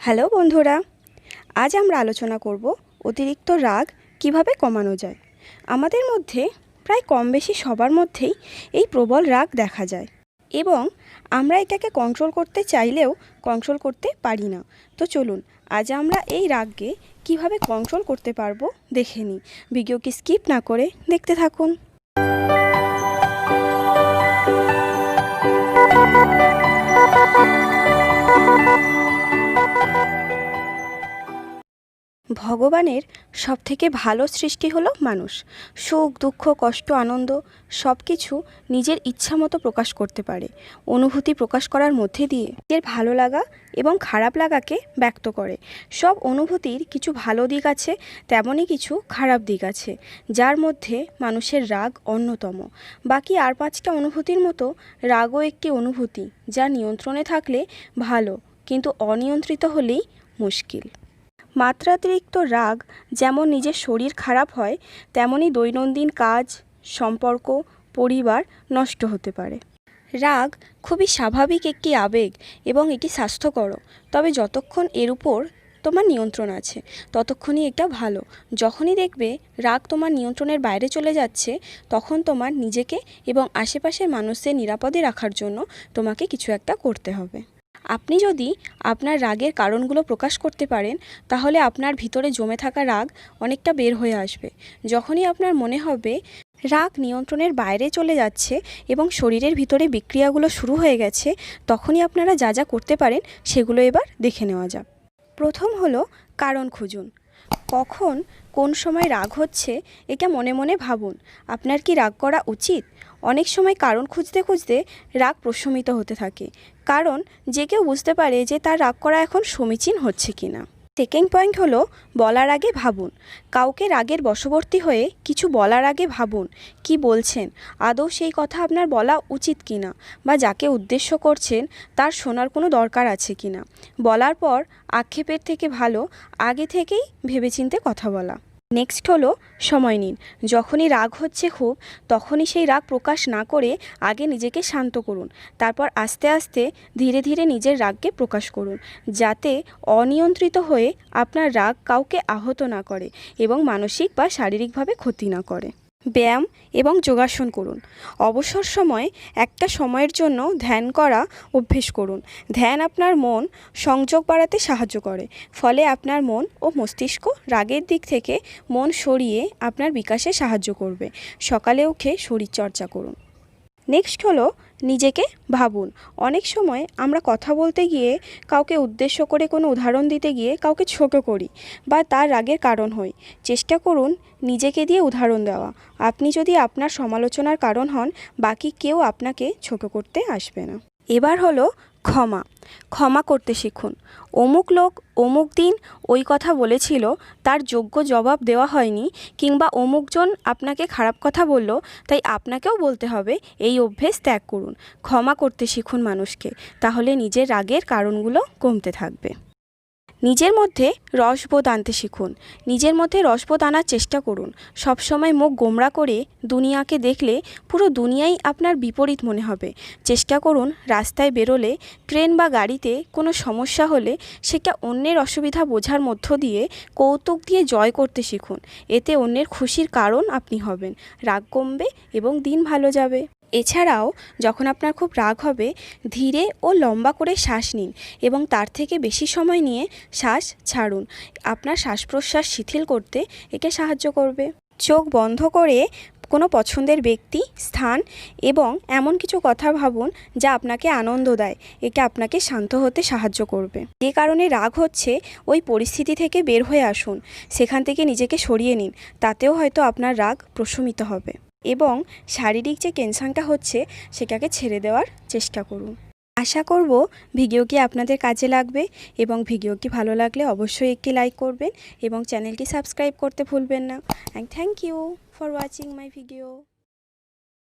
Hello বন্ধুরা, আজ আমরা আলোচনা করব অতিরিক্ত রাগ কিভাবে কমানো যায়। আমাদের মধ্যে প্রায় কম বেশি সবার মধ্যেই এই প্রবল রাগ দেখা যায় এবং আমরা এটাকে কন্ট্রোল করতে চাইলেও কন্ট্রোল করতে পারি না। তো চলুন আজ আমরা এই রাগকে কিভাবে কন্ট্রোল করতে পারবো দেখে নিই। ভিডিওকে স্কিপ না করে দেখতে থাকুন। ভগবানের সবথেকে ভালো সৃষ্টি হলো মানুষ। সুখ দুঃখ কষ্ট আনন্দ সব কিছু নিজের ইচ্ছা মতো প্রকাশ করতে পারে। অনুভূতি প্রকাশ করার মধ্যে দিয়ে নিজের ভালো লাগা এবং খারাপ লাগাকে ব্যক্ত করে। সব অনুভূতির কিছু ভালো দিক আছে, তেমনই কিছু খারাপ দিক আছে, যার মধ্যে মানুষের রাগ অন্যতম। বাকি আর 5টা অনুভূতির মতো রাগও একটি অনুভূতি, যা নিয়ন্ত্রণে থাকলে ভালো, কিন্তু অনিয়ন্ত্রিত হলেই মুশকিল। মাত্রাতিরিক্ত রাগ যেমন নিজের শরীর খারাপ হয়, তেমনি দৈনন্দিন কাজ, সম্পর্ক, পরিবার নষ্ট হতে পারে। রাগ খুবই স্বাভাবিক একটি আবেগ এবং এটি স্বাস্থ্যকর, তবে যতক্ষণ এর উপর তোমার নিয়ন্ত্রণ আছে ততক্ষণই এটা ভালো। যখনই দেখবে রাগ তোমার নিয়ন্ত্রণের বাইরে চলে যাচ্ছে, তখন তোমার নিজেকে এবং আশেপাশের মানুষদের নিরাপদে রাখার জন্য তোমাকে কিছু একটা করতে হবে। আপনি যদি আপনার রাগের কারণগুলো প্রকাশ করতে পারেন, তাহলে আপনার ভিতরে জমে থাকা রাগ অনেকটা বের হয়ে আসবে। যখনই আপনার মনে হবে রাগ নিয়ন্ত্রণের বাইরে চলে যাচ্ছে এবং শরীরের ভিতরে বিক্রিয়াগুলো শুরু হয়ে গেছে, তখনই আপনারা যা যা করতে পারেন সেগুলো এবার দেখে নেওয়া যাক। প্রথম হলো কারণ খুঁজুন। কখন কোন সময় রাগ হচ্ছে এটা মনে মনে ভাবুন। আপনার কি রাগ করা উচিত? অনেক সময় কারণ খুঁজতে খুঁজতে রাগ প্রশমিত হতে থাকে, কারণ যে কেউ বুঝতে পারে যে তার রাগ করা এখন সমীচীন হচ্ছে কিনা। সেকেন্ড পয়েন্ট হলো বলার আগে ভাবুন। কাউকে রাগের বশবর্তী হয়ে কিছু বলার আগে ভাবুন কি বলছেন, আদৌ সেই কথা আপনার বলা উচিত কিনা, বা যাকে উদ্দেশ্য করছেন তার শোনার কোনো দরকার আছে কিনা। বলার পর আক্ষেপের থেকে ভালো আগে থেকেই ভেবেচিন্তে কথা বলা। নেক্সট হলো সময় নিন। যখনই রাগ হচ্ছে খুব, তখনই সেই রাগ প্রকাশ না করে আগে নিজেকে শান্ত করুন। তারপর আস্তে আস্তে ধীরে ধীরে নিজের রাগকে প্রকাশ করুন, যাতে অনিয়ন্ত্রিত হয়ে আপনার রাগ কাউকে আহত না করে এবং মানসিক বা শারীরিকভাবে ক্ষতি না করে। ব্যায়াম এবং যোগাসন করুন। অবসর সময় একটা সময়ের জন্য ধ্যান করা অভ্যেস করুন। ধ্যান আপনার মন সংযোগ বাড়াতে সাহায্য করে, ফলে আপনার মন ও মস্তিষ্ক রাগের দিক থেকে মন সরিয়ে আপনার বিকাশে সাহায্য করবে। সকালে উঠে শরীরচর্চা করুন। নেক্সট হলো নিজেকে ভাবুন। অনেক সময় আমরা কথা বলতে গিয়ে কাউকে উদ্দেশ্য করে কোনো উদাহরণ দিতে গিয়ে কাউকে ছোট করি বা তার রাগের কারণ হই। চেষ্টা করুন নিজেকে দিয়ে উদাহরণ দেওয়া। আপনি যদি আপনার সমালোচনার কারণ হন, বাকি কেউ আপনাকে ছোট করতে আসবে না। এবার হলো ক্ষমা করতে শিখুন। অমুক লোক অমুক দিন ওই কথা বলেছিল, তার যোগ্য জবাব দেওয়া হয়নি, কিংবা অমুকজন আপনাকে খারাপ কথা বলল, তাই আপনাকেও বলতে হবে, এই অভ্যেস ত্যাগ করুন। ক্ষমা করতে শিখুন মানুষকে, তাহলে নিজের রাগের কারণগুলো কমতে থাকবে। নিজের মধ্যে রসবোধ আনতে শিখুন। নিজের মধ্যে রসবোধ আনার চেষ্টা করুন। সবসময় মুখ গোমড়া করে দুনিয়াকে দেখলে পুরো দুনিয়াই আপনার বিপরীত মনে হবে। চেষ্টা করুন রাস্তায় বেরোলে, ট্রেন বা গাড়িতে কোনো সমস্যা হলে সেটা অন্যের অসুবিধা বোঝার মধ্য দিয়ে কৌতুক দিয়ে জয় করতে শিখুন। এতে অন্যের খুশির কারণ আপনি হবেন, রাগ কমবে এবং দিন ভালো যাবে। এছাড়াও যখন আপনার খুব রাগ হবে, ধীরে ও লম্বা করে শ্বাস নিন এবং তার থেকে বেশি সময় নিয়ে শ্বাস ছাড়ুন। আপনার শ্বাস প্রশ্বাস শিথিল করতে একে সাহায্য করবে। চোখ বন্ধ করে কোনো পছন্দের ব্যক্তি, স্থান এবং এমন কিছু কথা ভাবুন যা আপনাকে আনন্দ দেয়। এটা আপনাকে শান্ত হতে সাহায্য করবে। যে কারণে রাগ হচ্ছে, ওই পরিস্থিতি থেকে বের হয়ে আসুন, সেখান থেকে নিজেকে সরিয়ে নিন। তাতেও হয়তো আপনার রাগ প্রশমিত হবে এবং শারীরিক যে টেনশনটা হচ্ছে সেটাকে ছেড়ে দেওয়ার চেষ্টা করুন। আশা করব ভিডিওটি আপনাদের কাজে লাগবে এবং ভিডিওটি ভালো লাগলে অবশ্যই একটি লাইক করবেন এবং চ্যানেলটি সাবস্ক্রাইব করতে ভুলবেন না। And thank you for watching my video.